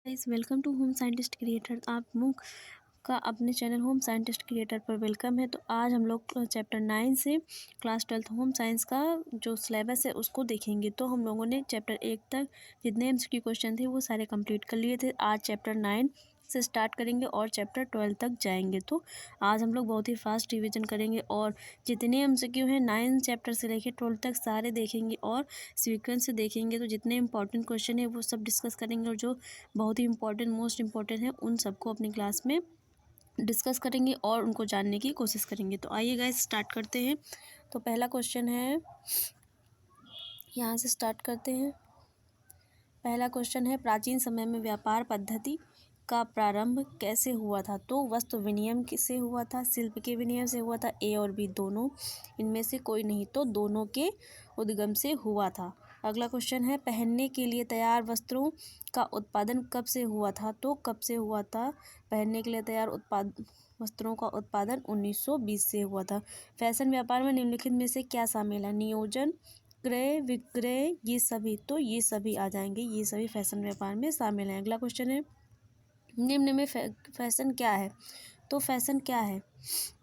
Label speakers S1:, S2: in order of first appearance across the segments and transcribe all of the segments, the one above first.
S1: Guys, welcome to Home Scientist Creator. आप लोग का अपने चैनल होम साइंटिस्ट क्रिएटर पर वेलकम है। तो आज हम लोग चैप्टर 9 से क्लास 12 होम साइंस का जो सिलेबस है उसको देखेंगे। तो हम लोगों ने चैप्टर 1 तक जितने एमसीक्यू क्वेश्चन थे वो सारे कंप्लीट कर लिए थे। आज चैप्टर 9 से स्टार्ट करेंगे और चैप्टर 12 तक जाएंगे। तो आज हम लोग बहुत ही फास्ट रिवीजन करेंगे और जितने एमसीक्यू हैं 9 चैप्टर से लेकर 12 तक सारे देखेंगे और सीक्वेंस से देखेंगे। तो जितने इंपॉर्टेंट क्वेश्चन है वो सब डिस्कस करेंगे और जो बहुत ही इंपॉर्टेंट मोस्ट इंपॉर्टेंट है उन सबको अपनी क्लास में डिस्कस करेंगे और उनको जानने की कोशिश करेंगे। तो आइए गाइस स्टार्ट करते हैं। तो पहला क्वेश्चन है, यहाँ से स्टार्ट करते हैं। पहला क्वेश्चन है, प्राचीन समय में व्यापार पद्धति का प्रारंभ कैसे हुआ था? तो वस्तु विनिमय से हुआ था, शिल्प के विनिमय से हुआ था, ए और बी दोनों, इनमें से कोई नहीं, तो दोनों के उद्गम से हुआ था। अगला क्वेश्चन है, पहनने के लिए तैयार वस्त्रों का उत्पादन कब से हुआ था? तो कब से हुआ था पहनने के लिए तैयार वस्त्रों का उत्पादन? 1920 से हुआ था। फैशन व्यापार में निम्नलिखित में से क्या शामिल है? नियोजन, क्रय विक्रय, ये सभी, तो ये सभी आ जाएंगे, ये सभी फैशन व्यापार में शामिल हैं। अगला क्वेश्चन है, निम्न में फैशन क्या है? तो फैशन क्या है,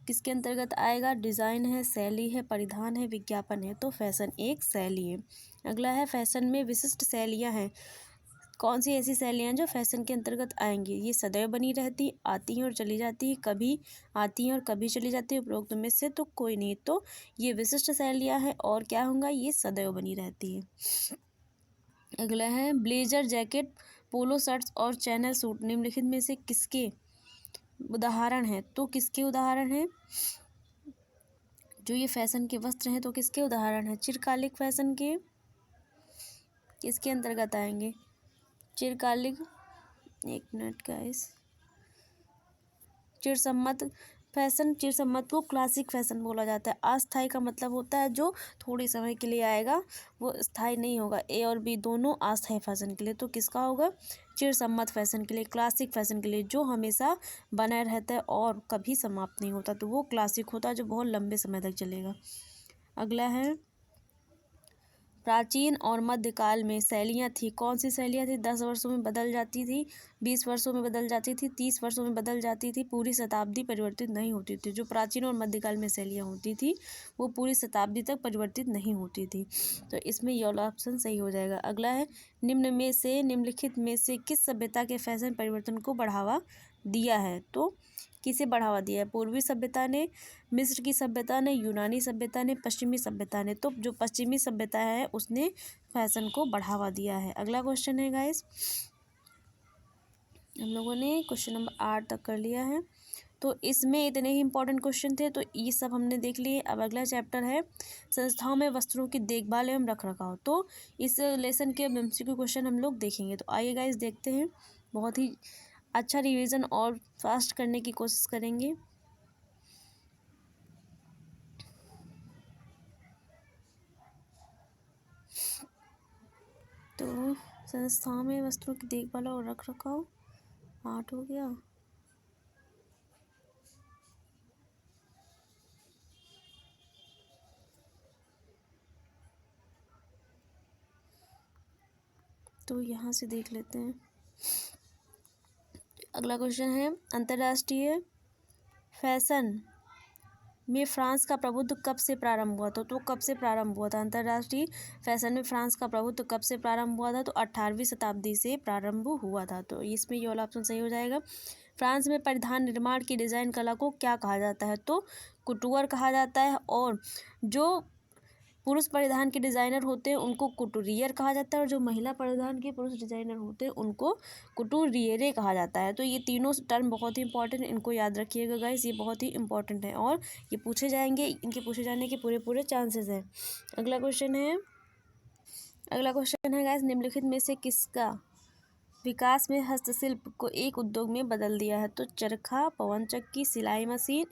S1: किसके अंतर्गत आएगा? डिज़ाइन है, शैली है, परिधान है, विज्ञापन है, तो फैशन एक शैली है। अगला है, फैशन में विशिष्ट शैलियाँ हैं। कौन सी ऐसी शैलियाँ जो फैशन के अंतर्गत आएंगी? ये सदैव बनी रहती, आती हैं और चली जाती हैं, कभी आती हैं और कभी चली जाती है, उपरोक्त में से तो कोई नहीं, तो ये विशिष्ट शैलियाँ हैं और क्या होंगे? ये सदैव बनी रहती है। अगला है, ब्लेजर, जैकेट, पोलो शर्ट्स और चैनल सूट निम्नलिखित में से किसके उदाहरण हैं? तो किसके उदाहरण हैं? जो ये फैशन के वस्त्र हैं तो किसके उदाहरण हैं? चिरकालिक फैशन के किसके अंतर्गत आएंगे? चिरकालिक, एक मिनट गाइस, चिरसम्मत फैशन, चिरसम्मत को क्लासिक फैशन बोला जाता है। अस्थायी का मतलब होता है जो थोड़ी समय के लिए आएगा, वो स्थायी नहीं होगा। ए और बी दोनों अस्थायी फैशन के लिए, तो किसका होगा? चिरसम्मत फैशन के लिए, क्लासिक फैशन के लिए, जो हमेशा बना रहता है और कभी समाप्त नहीं होता, तो वो क्लासिक होता है, जो बहुत लंबे समय तक चलेगा। अगला है, प्राचीन और मध्यकाल में शैलियाँ थी। कौन सी शैलियाँ थी? 10 वर्षों में बदल जाती थी, 20 वर्षों में बदल जाती थी, 30 वर्षों में बदल जाती थी, पूरी शताब्दी परिवर्तित नहीं होती थी। जो प्राचीन और मध्यकाल में शैलियाँ होती थी वो पूरी शताब्दी तक परिवर्तित नहीं होती थी, तो इसमें ये वाला ऑप्शन सही हो जाएगा। अगला है, निम्नलिखित में से किस सभ्यता के फैशन परिवर्तन को बढ़ावा दिया है? तो किसे बढ़ावा दिया है? पूर्वी सभ्यता ने, मिस्र की सभ्यता ने, यूनानी सभ्यता ने, पश्चिमी सभ्यता ने। तो जो पश्चिमी सभ्यता है उसने फैशन को बढ़ावा दिया है। अगला क्वेश्चन है गाइस, हम लोगों ने क्वेश्चन नंबर 8 तक कर लिया है। तो इसमें इतने ही इंपॉर्टेंट क्वेश्चन थे, तो ये सब हमने देख लिए। अब अगला चैप्टर है, संस्थाओं में वस्त्रों की देखभाल एवं रखरखाव। तो इस लेसन के एमसीक्यू क्वेश्चन हम लोग देखेंगे। तो आइए गाइस देखते हैं, बहुत ही अच्छा रिवीजन और फास्ट करने की कोशिश करेंगे। तो संस्थाओं में वस्त्रों की देखभाल और रखरखाव 8 हो गया। तो यहाँ से देख लेते हैं। अगला क्वेश्चन है, अंतर्राष्ट्रीय फैशन में फ्रांस का प्रभुत्व कब से प्रारंभ हुआ था? तो कब से प्रारंभ हुआ था अंतर्राष्ट्रीय फैशन में फ्रांस का प्रभुत्व कब से प्रारंभ हुआ था? तो 18वीं शताब्दी से प्रारंभ हुआ था, तो इसमें ये वाला ऑप्शन सही हो जाएगा। फ्रांस में परिधान निर्माण की डिज़ाइन कला को क्या कहा जाता है? तो कुटूर कहा जाता है, और जो पुरुष परिधान के डिज़ाइनर होते हैं उनको कुटूरियर कहा जाता है, और जो महिला परिधान के पुरुष डिज़ाइनर होते हैं उनको कुटूरियरे कहा जाता है। तो ये तीनों टर्म बहुत ही इंपॉर्टेंट, इनको याद रखिएगा गाइस, ये बहुत ही इंपॉर्टेंट है और ये पूछे जाएंगे, इनके पूछे जाने के पूरे पूरे चांसेस हैं। अगला क्वेश्चन है गाइस, निम्नलिखित में से किसका विकास में हस्तशिल्प को एक उद्योग में बदल दिया है? तो चरखा, पवन चक्की, सिलाई मशीन,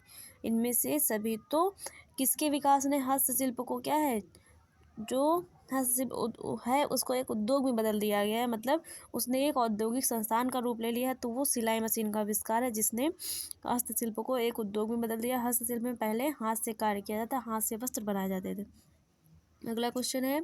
S1: इनमें से सभी। तो किसके विकास ने हस्तशिल्प को क्या है, जो हस्तशिल्प है उसको एक उद्योग में बदल दिया गया है, मतलब उसने एक औद्योगिक संस्थान का रूप ले लिया है। तो वो सिलाई मशीन का आविष्कार है जिसने हस्तशिल्प को एक उद्योग में बदल दिया। हस्तशिल्प में पहले हाथ से कार्य किया जाता, हाथ से वस्त्र बनाए जाते थे। अगला क्वेश्चन है,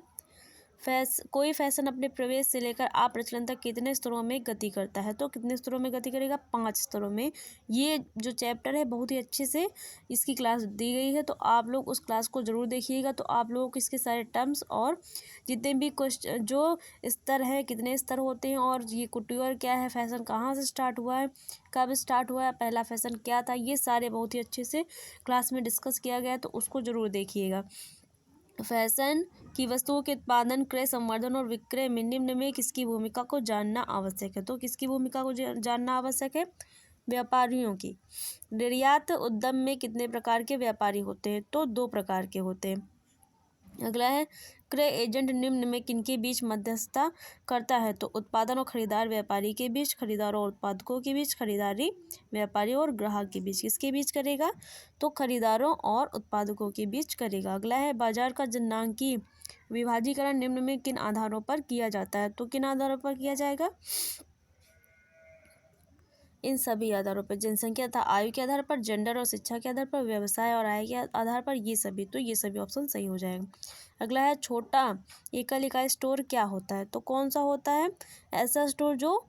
S1: कोई फैशन अपने प्रवेश से लेकर अप्रचलन तक कितने स्तरों में गति करता है? तो कितने स्तरों में गति करेगा? 5 स्तरों में। ये जो चैप्टर है बहुत ही अच्छे से इसकी क्लास दी गई है, तो आप लोग उस क्लास को ज़रूर देखिएगा। तो आप लोगों को इसके सारे टर्म्स और जितने भी क्वेश्चन जो स्तर है, कितने स्तर होते हैं, और ये कुटीयर क्या है, फैशन कहाँ से स्टार्ट हुआ है, कब स्टार्ट हुआ है, पहला फैशन क्या था, ये सारे बहुत ही अच्छे से क्लास में डिस्कस किया गया है, तो उसको ज़रूर देखिएगा। फैशन की वस्तुओं के उत्पादन, क्रय, संवर्धन और विक्रय में निम्न में किसकी भूमिका को जानना आवश्यक है? तो किसकी भूमिका को जानना आवश्यक है? व्यापारियों की। निर्यात उद्यम में कितने प्रकार के व्यापारी होते हैं? तो 2 प्रकार के होते हैं। अगला है, क्रय एजेंट निम्न में किनके बीच मध्यस्थता करता है? तो उत्पादन और खरीदार व्यापारी के बीच, खरीदार और उत्पादकों के बीच, खरीदारी व्यापारी और ग्राहक के बीच। किसके बीच करेगा? तो खरीदारों और उत्पादकों के बीच करेगा। अगला है, बाजार का जननांकीय विभाजीकरण निम्न में किन आधारों पर किया जाता है? तो किन आधारों पर किया जाएगा? इन सभी आधारों पर, जनसंख्या तथा आयु के आधार पर, जेंडर और शिक्षा के आधार पर, व्यवसाय और आय के आधार पर, ये सभी। तो ये सभी ऑप्शन सही हो जाएगा। अगला है, छोटा एकल इकाई स्टोर क्या होता है? तो कौन सा होता है? ऐसा स्टोर जो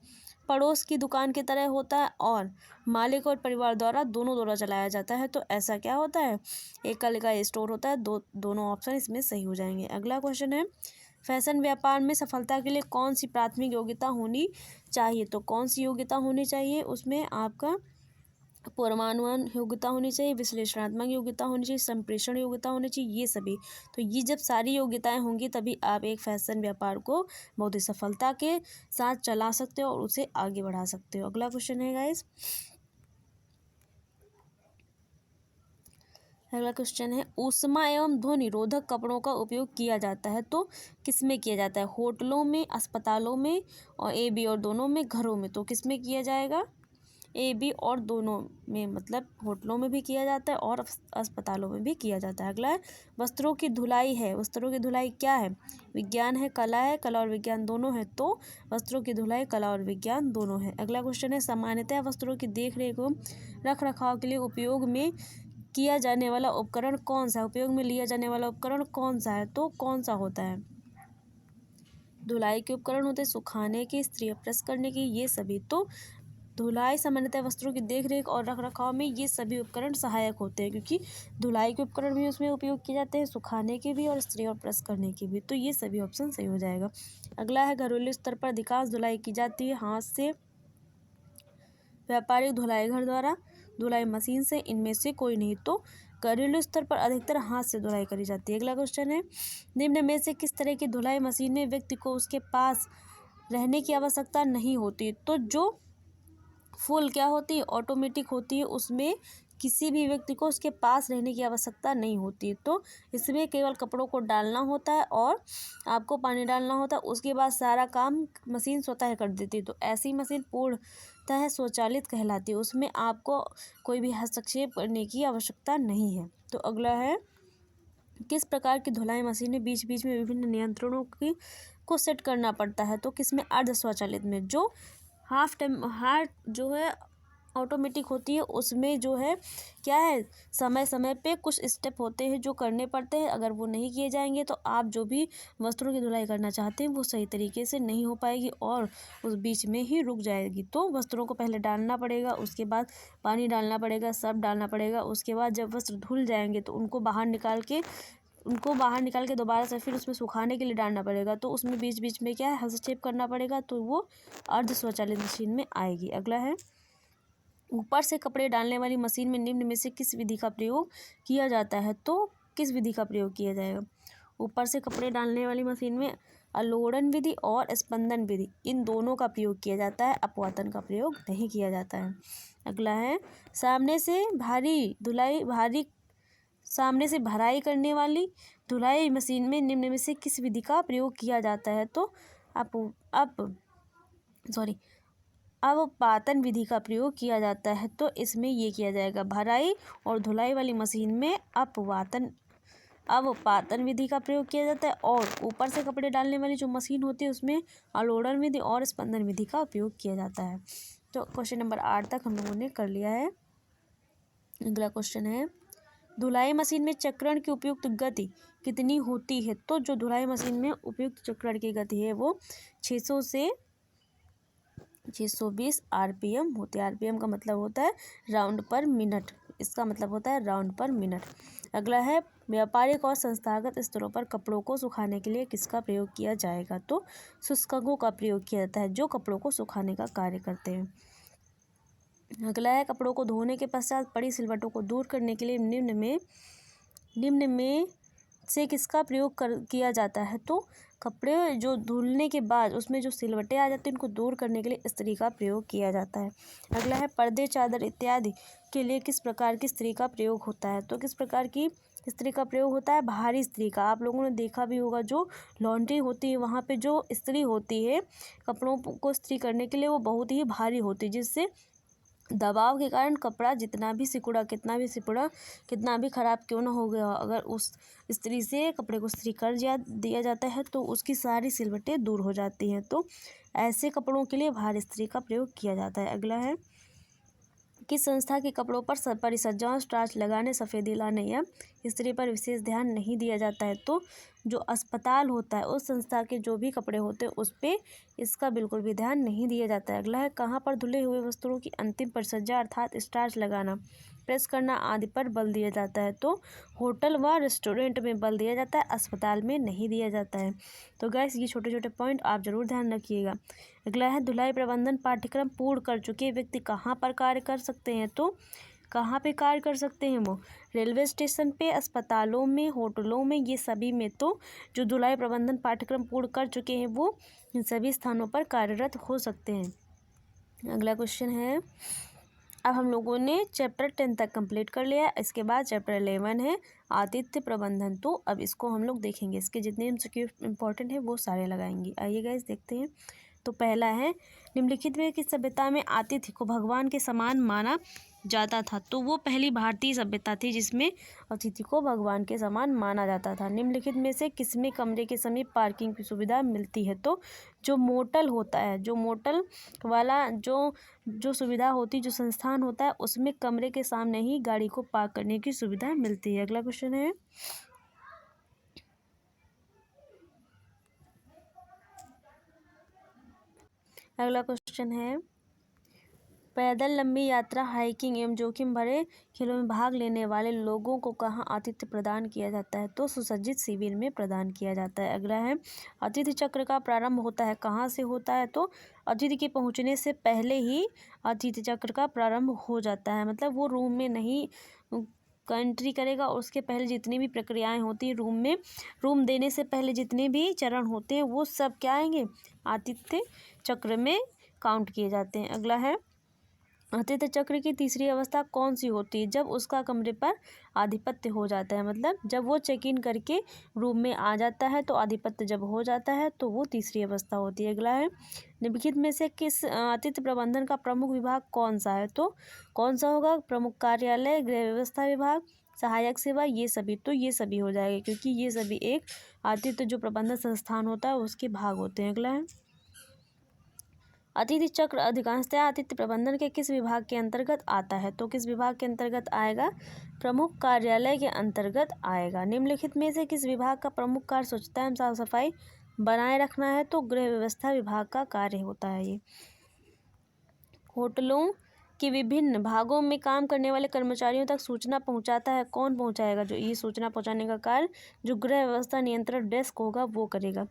S1: पड़ोस की दुकान की तरह होता है और मालिक और परिवार द्वारा दोनों चलाया जाता है। तो ऐसा क्या होता है? एकल इकाई स्टोर होता है। दोनों ऑप्शन इसमें सही हो जाएंगे। अगला क्वेश्चन है, फैशन व्यापार में सफलता के लिए कौन सी प्राथमिक योग्यता होनी चाहिए? तो कौन सी योग्यता होनी चाहिए? उसमें आपका पूर्वानुमान योग्यता होनी चाहिए, विश्लेषणात्मक योग्यता होनी चाहिए, संप्रेषण योग्यता होनी चाहिए, ये सभी। तो ये जब सारी योग्यताएं होंगी तभी आप एक फैशन व्यापार को बहुत ही सफलता के साथ चला सकते हो और उसे आगे बढ़ा सकते हो। अगला क्वेश्चन है गाइस, अगला क्वेश्चन है, ऊष्मा एवं ध्वनि निरोधक कपड़ों का उपयोग किया जाता है। तो किसमें किया जाता है? होटलों में, अस्पतालों में, और ए बी और दोनों में, घरों में। तो किसमें किया जाएगा? ए बी और दोनों में, मतलब होटलों में भी किया जाता है और अस्पतालों में भी किया जाता है। अगला है, वस्त्रों की धुलाई है। वस्त्रों की धुलाई क्या है? विज्ञान है, कला है, कला और विज्ञान दोनों है। तो वस्त्रों की धुलाई कला और विज्ञान दोनों है। अगला क्वेश्चन है, सामान्यतः वस्त्रों की देख रेख एवं रख रखाव के लिए उपयोग में किया जाने वाला उपकरण कौन सा है? उपयोग में लिया जाने वाला उपकरण कौन सा है? तो कौन सा होता है? धुलाई के उपकरण होते हैं, सुखाने के, इस्त्री प्रेस करने की, ये सभी। तो धुलाई सामान्यतः वस्त्रों की देखरेख और रख रखाव में ये सभी उपकरण सहायक होते हैं, क्योंकि धुलाई के उपकरण भी उसमें उपयोग किए जाते हैं, सुखाने के भी और इस्त्री और प्रेस करने की भी। तो ये सभी ऑप्शन सही हो जाएगा। अगला है, घरेलू स्तर पर अधिकांश धुलाई की जाती है हाथ से, व्यापारिक धुलाई घर द्वारा, धुलाई मशीन से, इनमें से कोई नहीं। तो घरेलू स्तर पर अधिकतर हाथ से धुलाई करी जाती है। अगला क्वेश्चन है, निम्न में से किस तरह की धुलाई मशीन में व्यक्ति को उसके पास रहने की आवश्यकता नहीं होती? तो जो फुल क्या होती है? ऑटोमेटिक होती है। उसमें किसी भी व्यक्ति को उसके पास रहने की आवश्यकता नहीं होती। तो इसमें केवल कपड़ों को डालना होता है और आपको पानी डालना होता है, उसके बाद सारा काम मशीन स्वतः कर देती है। तो ऐसी मशीन पूर्णतः स्वचालित कहलाती है, उसमें आपको कोई भी हस्तक्षेप करने की आवश्यकता नहीं है। तो अगला है, किस प्रकार की धुलाई मशीन में बीच बीच में विभिन्न नियंत्रणों की को सेट करना पड़ता है? तो किसमें? अर्ध स्वचालित में। जो हार्ट जो है ऑटोमेटिक होती है, उसमें जो है क्या है, समय समय पे कुछ स्टेप होते हैं जो करने पड़ते हैं। अगर वो नहीं किए जाएंगे तो आप जो भी वस्त्रों की धुलाई करना चाहते हैं वो सही तरीके से नहीं हो पाएगी और उस बीच में ही रुक जाएगी। तो वस्त्रों को पहले डालना पड़ेगा, उसके बाद पानी डालना पड़ेगा, सब डालना पड़ेगा। उसके बाद जब वस्त्र धुल जाएंगे तो उनको बाहर निकाल के दोबारा से फिर उसमें सुखाने के लिए डालना पड़ेगा। तो उसमें बीच बीच में क्या है, हस्तक्षेप करना पड़ेगा, तो वो अर्ध स्वचालित मशीन में आएगी। अगला है, ऊपर से कपड़े डालने वाली मशीन में निम्न में से किस विधि का प्रयोग किया जाता है? तो किस विधि का प्रयोग किया जाएगा? ऊपर से कपड़े डालने वाली मशीन में अलोड़न विधि और स्पंदन विधि, इन दोनों का प्रयोग किया जाता है, अपवातन का प्रयोग नहीं किया जाता है। अगला है, सामने से भराई करने वाली धुलाई मशीन में निम्न में से किस विधि का प्रयोग किया जाता है? तो अवपातन विधि का प्रयोग किया जाता है। तो इसमें ये किया जाएगा, भराई और धुलाई वाली मशीन में अवपातन विधि का प्रयोग किया जाता है, और ऊपर से कपड़े डालने वाली जो मशीन होती है उसमें अलोड़न विधि और स्पंदन विधि का उपयोग किया जाता है। तो क्वेश्चन नंबर 8 तक हम लोगों ने कर लिया है। अगला क्वेश्चन है, धुलाई मशीन में चक्रण की उपयुक्त गति कितनी होती है? तो जो धुलाई मशीन में उपयुक्त चक्रण की गति है वो 600 से 620 आरपीएम होती है। आरपीएम का मतलब होता है राउंड पर मिनट, इसका मतलब होता है राउंड पर मिनट। अगला है व्यापारिक और संस्थागत स्तरों पर कपड़ों को सुखाने के लिए किसका प्रयोग किया जाएगा? तो शुष्ककों का प्रयोग किया जाता है जो कपड़ों को सुखाने का कार्य करते हैं। अगला है कपड़ों को धोने के पश्चात पड़ी सिलवटों को दूर करने के लिए निम्न में से किसका प्रयोग किया जाता है? तो कपड़े जो धुलने के बाद उसमें जो सिलवटें आ जाती हैं उनको दूर करने के लिए इस्त्री का प्रयोग किया जाता है। अगला है पर्दे, चादर इत्यादि के लिए किस प्रकार की इस्त्री का प्रयोग होता है? तो किस प्रकार की इस्त्री का प्रयोग होता है? भारी इस्त्री का। आप लोगों ने देखा भी होगा जो लॉन्ड्री होती है वहाँ पे जो इस्त्री होती है कपड़ों को इस्त्री करने के लिए वो बहुत ही भारी होती है, जिससे दबाव के कारण कपड़ा कितना भी ख़राब क्यों ना हो गया, अगर उस इस्त्री से कपड़े को इस्त्री कर दिया जाता है तो उसकी सारी सिलवटें दूर हो जाती हैं। तो ऐसे कपड़ों के लिए भारी इस्त्री का प्रयोग किया जाता है। अगला है किस संस्था के कपड़ों पर परिसज्जाओं, स्टार्च लगाने, सफ़ेदी लाने या इस्त्री पर विशेष ध्यान नहीं दिया जाता है? तो जो अस्पताल होता है उस संस्था के जो भी कपड़े होते हैं उस पर इसका बिल्कुल भी ध्यान नहीं दिया जाता है। अगला है कहाँ पर धुले हुए वस्त्रों की अंतिम परिसज्जा अर्थात स्टार्च लगाना, प्रेस करना आदि पर बल दिया जाता है? तो होटल व रेस्टोरेंट में बल दिया जाता है, अस्पताल में नहीं दिया जाता है। तो गैस ये छोटे छोटे पॉइंट आप ज़रूर ध्यान रखिएगा। अगला है धुलाई प्रबंधन पाठ्यक्रम पूर्ण कर चुके व्यक्ति कहाँ पर कार्य कर सकते हैं? तो कहाँ पे कार्य कर सकते हैं वो? रेलवे स्टेशन पे, अस्पतालों में, होटलों में, ये सभी में। तो जो धुलाई प्रबंधन पाठ्यक्रम पूर्ण कर चुके हैं वो इन सभी स्थानों पर कार्यरत हो सकते हैं। अगला क्वेश्चन है, अब हम लोगों ने चैप्टर 10 तक कंप्लीट कर लिया। इसके बाद चैप्टर 11 है आतिथ्य प्रबंधन। तो अब इसको हम लोग देखेंगे, इसके जितने एमसीक्यू इंपॉर्टेंट है वो सारे लगाएंगे। आइए गाइस देखते हैं। तो पहला है निम्नलिखित में किस सभ्यता में आतिथ्य को भगवान के समान माना जाता था? तो वो पहली भारतीय सभ्यता थी जिसमें अतिथि को भगवान के समान माना जाता था। निम्नलिखित में से किसमें कमरे के समीप पार्किंग की सुविधा मिलती है? तो जो मोटल होता है, जो मोटल वाला जो सुविधा होती है, जो संस्थान होता है उसमें कमरे के सामने ही गाड़ी को पार्क करने की सुविधा मिलती है। अगला क्वेश्चन है, पैदल लंबी यात्रा, हाइकिंग एवं जोखिम भरे खेलों में भाग लेने वाले लोगों को कहाँ आतिथ्य प्रदान किया जाता है? तो सुसज्जित शिविर में प्रदान किया जाता है। अगला है अतिथि चक्र का प्रारंभ होता है कहाँ से होता है? तो अतिथि के पहुँचने से पहले ही अतिथि चक्र का प्रारंभ हो जाता है। मतलब वो रूम में नहीं एंट्री करेगा, उसके पहले जितनी भी प्रक्रियाएं होती हैं रूम देने से पहले जितने भी चरण होते हैं वो सब क्या आएंगे? आतिथ्य चक्र में काउंट किए जाते हैं। अगला है आतिथ्य चक्र की तीसरी अवस्था कौन सी होती है? जब उसका कमरे पर आधिपत्य हो जाता है, मतलब जब वो चेक इन करके रूम में आ जाता है तो आधिपत्य जब हो जाता है तो वो तीसरी अवस्था होती है। अगला है निम्नलिखित में से किस आतिथ्य प्रबंधन का प्रमुख विभाग कौन सा है? तो कौन सा होगा? प्रमुख कार्यालय, गृह व्यवस्था विभाग, सहायक सेवा, ये सभी। तो ये सभी हो जाएगा क्योंकि ये सभी एक आतिथ्य जो प्रबंधन संस्थान होता है उसके भाग होते हैं। अगला है अतिथि चक्र अधिकांशतः आतिथ्य प्रबंधन के किस विभाग के अंतर्गत आता है? तो किस विभाग के अंतर्गत आएगा? प्रमुख कार्यालय के अंतर्गत आएगा। निम्नलिखित में से किस विभाग का प्रमुख कार्य स्वच्छता एवं साफ सफाई बनाए रखना है? तो गृह व्यवस्था विभाग का कार्य होता है ये। होटलों के विभिन्न भागों में काम करने वाले कर्मचारियों तक सूचना पहुंचाता है कौन पहुंचाएगा? जो ये सूचना पहुंचाने का कार्य जो गृह व्यवस्था नियंत्रण डेस्क होगा वो करेगा।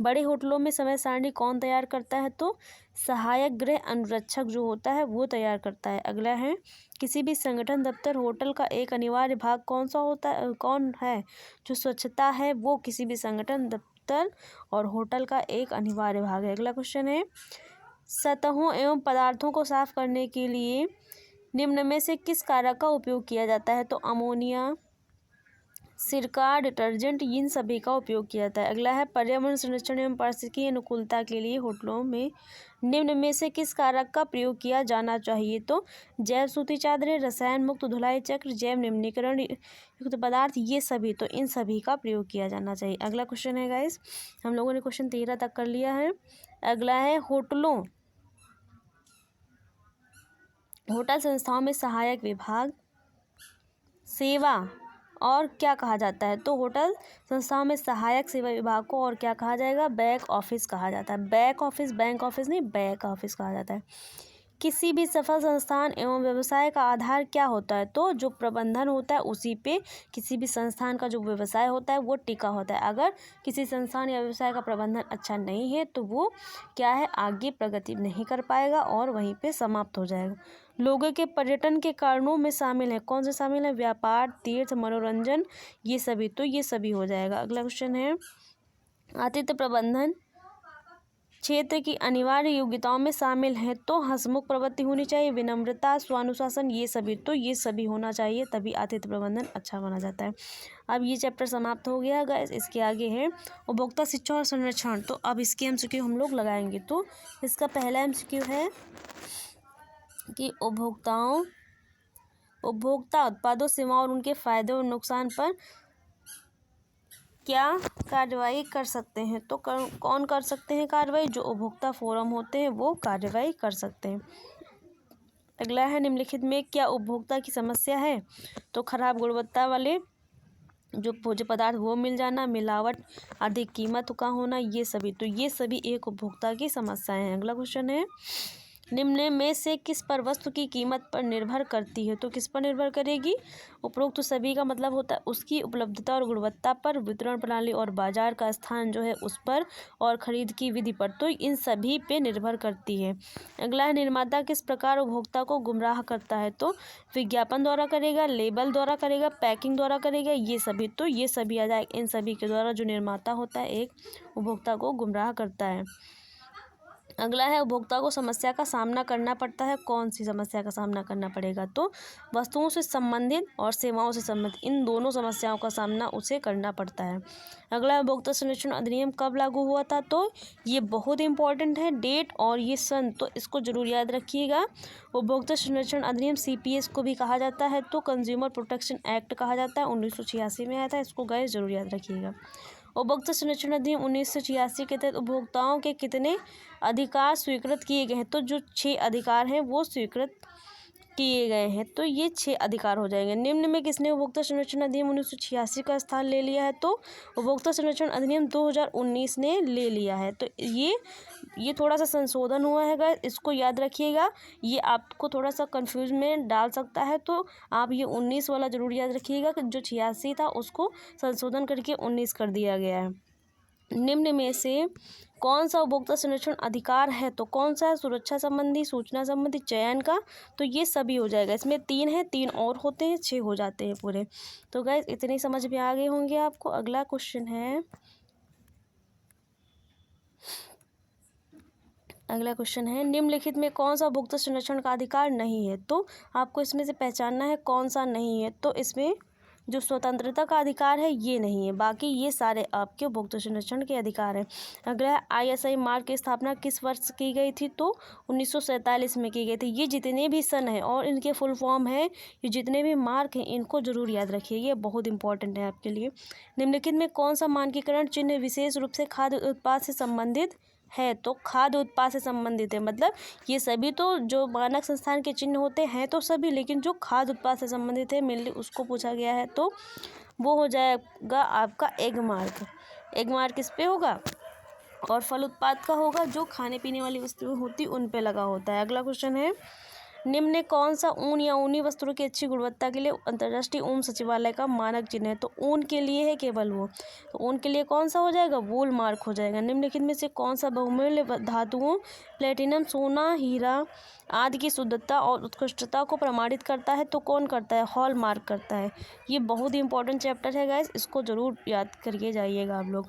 S1: बड़े होटलों में समय सारणी कौन तैयार करता है? तो सहायक गृह अनुरक्षक जो होता है वो तैयार करता है। अगला है किसी भी संगठन, दफ्तर, होटल का एक अनिवार्य भाग कौन सा होता है? कौन है? जो स्वच्छता है वो किसी भी संगठन, दफ्तर और होटल का एक अनिवार्य भाग है। अगला क्वेश्चन है सतहों एवं पदार्थों को साफ करने के लिए निम्न में से किस कारक का उपयोग किया जाता है? तो अमोनिया, सिरका, डिटर्जेंट, इन सभी का उपयोग किया जाता है। अगला है पर्यावरण संरक्षण एवं पारिस्थितिकी अनुकूलता के लिए होटलों में निम्न में से किस कारक का प्रयोग किया जाना चाहिए? तो जैव सूती चादरें, रसायन मुक्त धुलाई चक्र, जैव निम्नीकरण युक्त पदार्थ, ये सभी। तो इन सभी का प्रयोग किया जाना चाहिए। अगला क्वेश्चन है गाइस, हम लोगों ने क्वेश्चन 13 तक कर लिया है। अगला है होटल संस्थाओं में सहायक विभाग, सेवा और क्या कहा जाता है? तो होटल संस्थाओं में सहायक सेवा विभाग को और क्या कहा जाएगा? बैक ऑफिस कहा जाता है। बैक ऑफिस, बैंक ऑफिस नहीं, बैक ऑफिस कहा जाता है। किसी भी सफल संस्थान एवं व्यवसाय का आधार क्या होता है? तो जो प्रबंधन होता है उसी पे किसी भी संस्थान का जो व्यवसाय होता है वो टिका होता है। अगर किसी संस्थान या व्यवसाय का प्रबंधन अच्छा नहीं है तो वो क्या है, आगे प्रगति नहीं कर पाएगा और वहीं पे समाप्त हो जाएगा। लोगों के पर्यटन के कारणों में शामिल है, कौन से शामिल है? व्यापार, तीर्थ, मनोरंजन, ये सभी। तो ये सभी हो जाएगा। अगला क्वेश्चन है, आतिथ्य प्रबंधन क्षेत्र की अनिवार्य योग्यताओं में शामिल है। तो हंसमुख प्रवृत्ति होनी चाहिए, विनम्रता, स्वानुशासन, ये सभी। तो ये सभी होना चाहिए, तभी आतिथ्य प्रबंधन अच्छा माना जाता है। अब ये चैप्टर समाप्त हो गया गाइस। इसके आगे है उपभोक्ता शिक्षा और संरक्षण। तो अब इसके एमसीक्यू हम लोग लगाएंगे। तो इसका पहला एमसीक्यू है कि उपभोक्ता उत्पादों, सेवाओं और उनके फायदे और नुकसान पर क्या कार्रवाई कर सकते हैं? तो कौन कर सकते हैं कार्रवाई? जो उपभोक्ता फोरम होते हैं वो कार्रवाई कर सकते हैं। अगला है, निम्नलिखित में क्या उपभोक्ता की समस्या है? तो खराब गुणवत्ता वाले जो भोज्य पदार्थ वो मिल जाना, मिलावट, अधिक कीमत का होना, ये सभी। तो ये सभी एक उपभोक्ता की समस्याएं हैं। अगला क्वेश्चन है, निम्न में से किस पर वस्तु की कीमत पर निर्भर करती है? तो किस पर निर्भर करेगी? उपरोक्त तो सभी का मतलब होता है उसकी उपलब्धता और गुणवत्ता पर, वितरण प्रणाली और बाजार का स्थान जो है उस पर, और खरीद की विधि पर। तो इन सभी पे निर्भर करती है। अगला है, निर्माता किस प्रकार उपभोक्ता को गुमराह करता है? तो विज्ञापन द्वारा करेगा, लेबल द्वारा करेगा, पैकिंग द्वारा करेगा, ये सभी। तो ये सभी आ जाए। इन सभी के द्वारा जो निर्माता होता है एक उपभोक्ता को गुमराह करता है। अगला है, उपभोक्ता को समस्या का सामना करना पड़ता है। कौन सी समस्या का सामना करना पड़ेगा? तो वस्तुओं से संबंधित और सेवाओं से संबंधित इन दोनों समस्याओं का सामना उसे करना पड़ता है। अगला, उपभोक्ता संरक्षण अधिनियम कब लागू हुआ था? तो ये बहुत इंपॉर्टेंट है, डेट और ये सन, तो इसको जरूर याद रखिएगा। उपभोक्ता संरक्षण अधिनियम CPS को भी कहा जाता है, तो कंज्यूमर प्रोटेक्शन एक्ट कहा जाता है, 1986 में आया था। इसको गाइस जरूर याद रखिएगा। उपभोक्ता संरक्षण अधिनियम 1986 के तहत उपभोक्ताओं के कितने अधिकार स्वीकृत किए गए हैं? तो जो 6 अधिकार हैं वो स्वीकृत किए गए हैं। तो ये 6 अधिकार हो जाएंगे। निम्न में किसने उपभोक्ता संरक्षण अधिनियम 1986 का स्थान ले लिया है? तो उपभोक्ता संरक्षण अधिनियम 2019 ने ले लिया है। तो ये थोड़ा सा संशोधन हुआ है गाइस, इसको याद रखिएगा। ये आपको थोड़ा सा कंफ्यूज में डाल सकता है, तो आप ये 19 वाला जरूर याद रखिएगा कि जो 86 था उसको संशोधन करके 19 कर दिया गया है। निम्न में से कौन सा उपभोक्ता संरक्षण अधिकार है? तो कौन सा है? सुरक्षा संबंधी, सूचना संबंधी, चयन का। तो ये सभी हो जाएगा। इसमें 3 है, 3 और होते हैं, 6 हो जाते हैं पूरे। तो गाइस इतनी समझ में आ गए होंगे आपको। अगला क्वेश्चन है, निम्नलिखित में कौन सा उपभोक्ता संरक्षण का अधिकार नहीं है? तो आपको इसमें से पहचानना है कौन सा नहीं है। तो इसमें जो स्वतंत्रता का अधिकार है ये नहीं है, बाकी ये सारे आपके उपभोक्ता संरक्षण के अधिकार हैं। अगला, ISI मार्क की स्थापना किस वर्ष की गई थी? तो 1947 में की गई थी। ये जितने भी सन है और इनके फुल फॉर्म है, ये जितने भी मार्क हैं इनको जरूर याद रखिए, ये बहुत इंपॉर्टेंट है आपके लिए। निम्नलिखित में कौन सा मानकीकरण चिन्ह विशेष रूप से खाद्य उत्पाद से संबंधित है? तो खाद्य उत्पाद से संबंधित है, मतलब ये सभी तो जो मानक संस्थान के चिन्ह होते हैं तो सभी, लेकिन जो खाद्य उत्पाद से संबंधित है मेनली उसको पूछा गया है। तो वो हो जाएगा आपका एग मार्क। एग मार्क किस पे होगा? और फल उत्पाद का होगा, जो खाने पीने वाली वस्तुएं होती उन पे लगा होता है। अगला क्वेश्चन है, निम्न कौन सा ऊन या ऊनी वस्त्रों की अच्छी गुणवत्ता के लिए अंतर्राष्ट्रीय ऊन सचिवालय का मानक चिन्ह है? तो ऊन के लिए है केवल वो, तो ऊन के लिए कौन सा हो जाएगा? वूल मार्क हो जाएगा। निम्नलिखित में से कौन सा बहुमूल्य धातुओं प्लेटिनम, सोना, हीरा आदि की शुद्धता और उत्कृष्टता को प्रमाणित करता है? तो कौन करता है? हॉल मार्क करता है। ये बहुत ही इंपॉर्टेंट चैप्टर है गाइस, इसको जरूर याद करके जाइएगा आप लोग।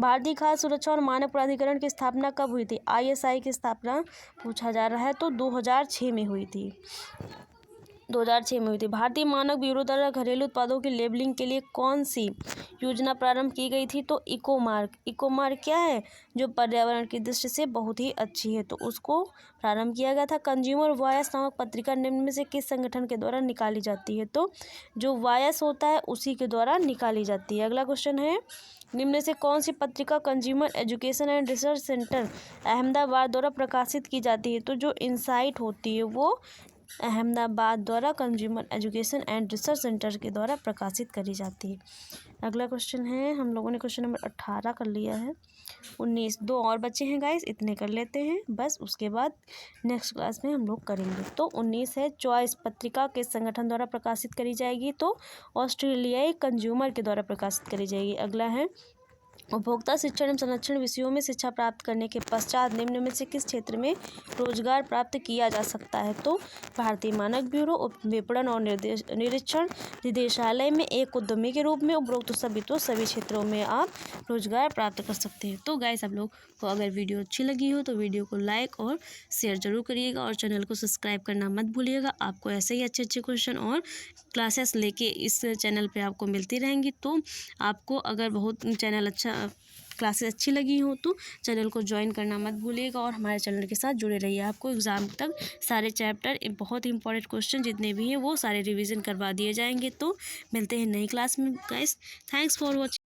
S1: भारतीय खाद्य सुरक्षा और मानक प्राधिकरण की स्थापना कब हुई थी? ISI की स्थापना पूछा जा रहा है, तो 2006 में हुई थी। 2006 में हुई थी। भारतीय मानक ब्यूरो द्वारा घरेलू उत्पादों की लेबलिंग के लिए कौन सी योजना प्रारंभ की गई थी? तो इको मार्क। इको मार्क क्या है? जो पर्यावरण की दृष्टि से बहुत ही अच्छी है, तो उसको प्रारंभ किया गया था। कंज्यूमर वॉयस नामक पत्रिका निम्न में से किस संगठन के द्वारा निकाली जाती है? तो जो वॉयस होता है उसी के द्वारा निकाली जाती है। अगला क्वेश्चन है, निम्न से कौन सी पत्रिका consumer education and research centre Ahmedabad द्वारा प्रकाशित की जाती है? तो जो इनसाइट होती है वो अहमदाबाद द्वारा consumer education and research centre के द्वारा प्रकाशित करी जाती है। अगला क्वेश्चन है, हम लोगों ने क्वेश्चन नंबर 18 कर लिया है। 19 दो और बच्चे हैं गाइस, इतने कर लेते हैं बस, उसके बाद नेक्स्ट क्लास में हम लोग करेंगे। तो 19 है, चॉइस पत्रिका किस संगठन द्वारा प्रकाशित करी जाएगी? तो ऑस्ट्रेलियाई कंज्यूमर के द्वारा प्रकाशित करी जाएगी। अगला है, उपभोक्ता शिक्षण एवं संरक्षण विषयों में शिक्षा प्राप्त करने के पश्चात निम्न में से किस क्षेत्र में रोजगार प्राप्त किया जा सकता है? तो भारतीय मानक ब्यूरो, विपणन और निरीक्षण निदेशालय में एक उद्यमी के रूप में उपरोक्त सभी क्षेत्रों में आप रोजगार प्राप्त कर सकते हैं। तो गाइस, आप लोग को अगर वीडियो अच्छी लगी हो तो वीडियो को लाइक और शेयर जरूर करिएगा और चैनल को सब्सक्राइब करना मत भूलिएगा। आपको ऐसे ही अच्छे अच्छे क्वेश्चन और क्लासेस लेके इस चैनल पे आपको मिलती रहेंगी। तो आपको अगर बहुत चैनल अच्छा क्लासेस अच्छी लगी हो तो चैनल को ज्वाइन करना मत भूलिएगा और हमारे चैनल के साथ जुड़े रहिए। आपको एग्ज़ाम तक सारे चैप्टर, बहुत इंपॉर्टेंट क्वेश्चन जितने भी हैं वो सारे रिवीजन करवा दिए जाएंगे। तो मिलते हैं नई क्लास में गाइस। Thanks for watching.